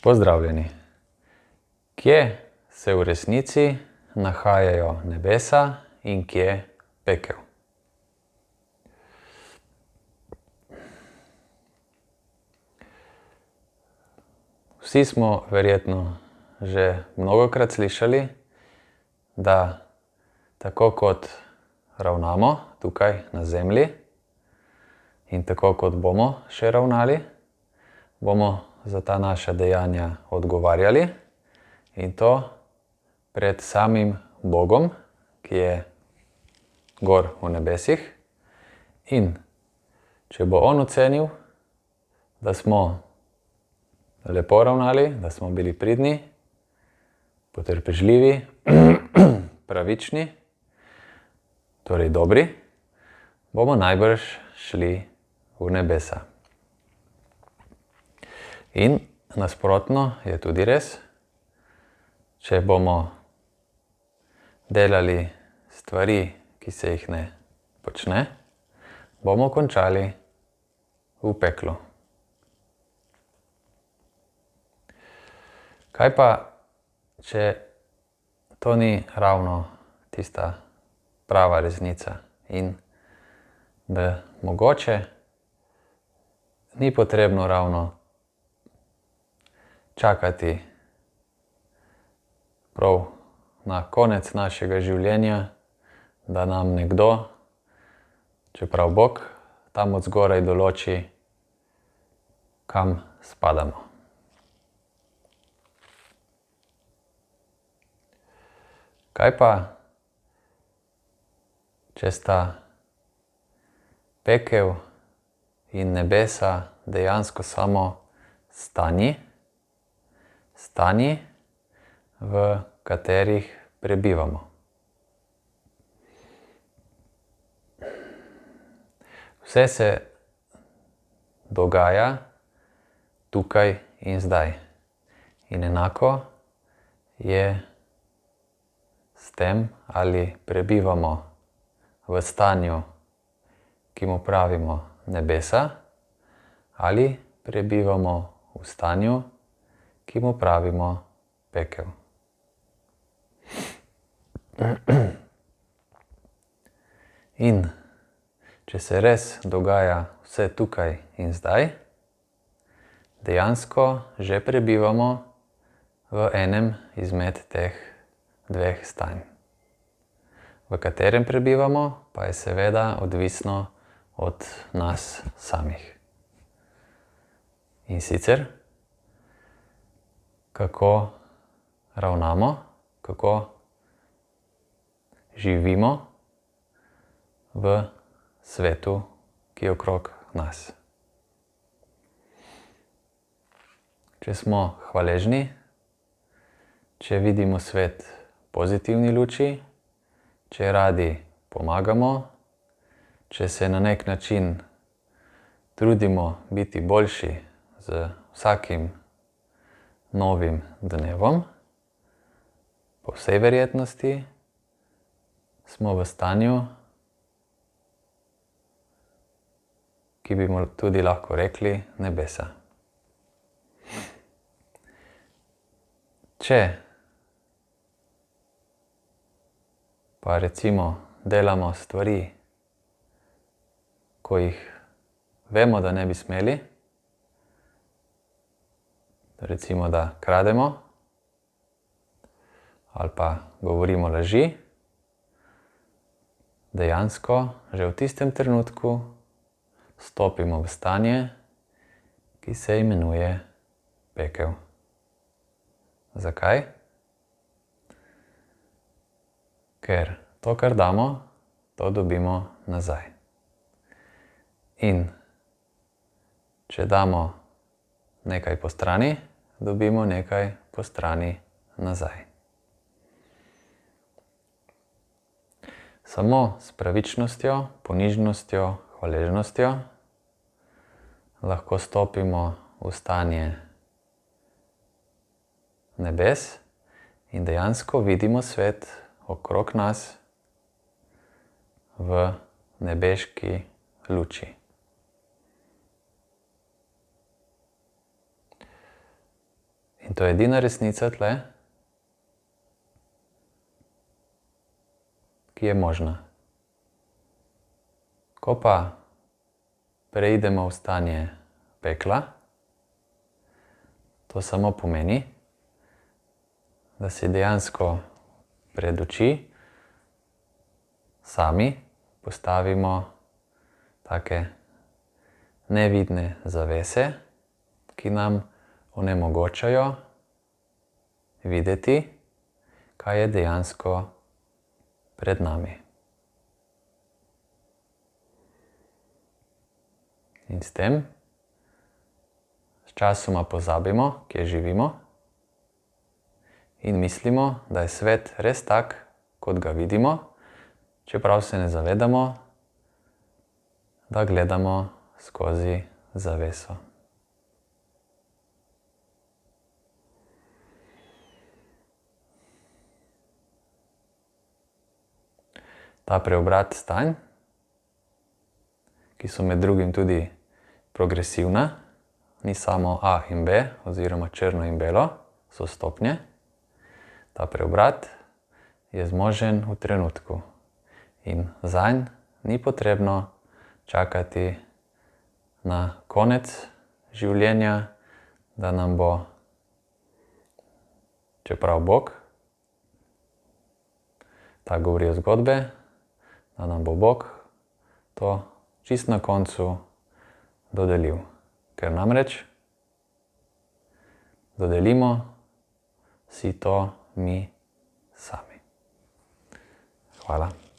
Pozdravljeni! Kje se v resnici nahajajo nebesa in kje pekel? Vsi smo verjetno že mnogokrat slišali, da tako kot ravnamo tukaj na zemlji in tako kot bomo še ravnali, bomo za ta naša dejanja odgovarjali, in to pred samim Bogom, ki je gor v nebesih. In če bo on ocenil, da smo lepo ravnali, da smo bili pridni, potrpežljivi, pravični, torej dobri, bomo najbrž šli v nebesa. In nasprotno je tudi res, če bomo delali stvari, ki se jih ne počne, bomo končali v peklu. Kaj pa, če to ni ravno tista prava resnica in da mogoče ni potrebno ravno čakati prav na konec našega življenja, da nam nekdo, čeprav Bog tam od zgoraj določi, kam spadamo. Kaj pa, če sta pekel in nebesa dejansko samo stanji, v katerih prebivamo? Vse se dogaja tukaj in zdaj. In enako je s tem, ali prebivamo v stanju, ki mu pravimo nebesa, ali prebivamo v stanju, ki mu pravimo pekel. In če se res dogaja vse tukaj in zdaj, dejansko že prebivamo v enem izmed teh dveh stanj. V katerem prebivamo, pa je seveda odvisno od nas samih. In sicer, kako ravnamo, kako živimo v svetu, ki je okrog nas. Če smo hvaležni, če vidimo svet v pozitivni luči, če radi pomagamo, če se na nek način trudimo biti boljši z vsakim novim dnevom, po vsej verjetnosti smo v stanju, ki bi mu tudi lahko rekli nebesa. Če pa recimo delamo stvari, ko jih vemo, da ne bi smeli, recimo, da krademo ali pa govorimo laži, dejansko že v tistem trenutku stopimo v stanje, ki se imenuje pekel. Zakaj? Ker to, kar damo, to dobimo nazaj. In če damo nekaj po strani, dobimo nekaj po strani nazaj. Samo s pravičnostjo, ponižnostjo, hvaležnostjo lahko stopimo v stanje nebes in dejansko vidimo svet okrog nas v nebeški luči. In to je edina resnica tle, ki je možna. Ko pa preidemo v stanje pekla, to samo pomeni, da si dejansko pred oči sami postavimo take nevidne zavese, ki nam onemogočajo videti, kaj je dejansko pred nami. In s tem sčasoma pozabimo, kje živimo, in mislimo, da je svet res tak, kot ga vidimo, čeprav se ne zavedamo, da gledamo skozi zaveso. Ta preobrat stanj, ki so med drugim tudi progresivna, ni samo A in B oziroma črno in belo, so stopnje. Ta preobrat je zmožen v trenutku in zanj ni potrebno čakati na konec življenja, da nam bo, čeprav Bog, tako govorijo zgodbe, da nam bo Bog to čist na koncu dodelil. Ker namreč dodelimo si to mi sami. Hvala.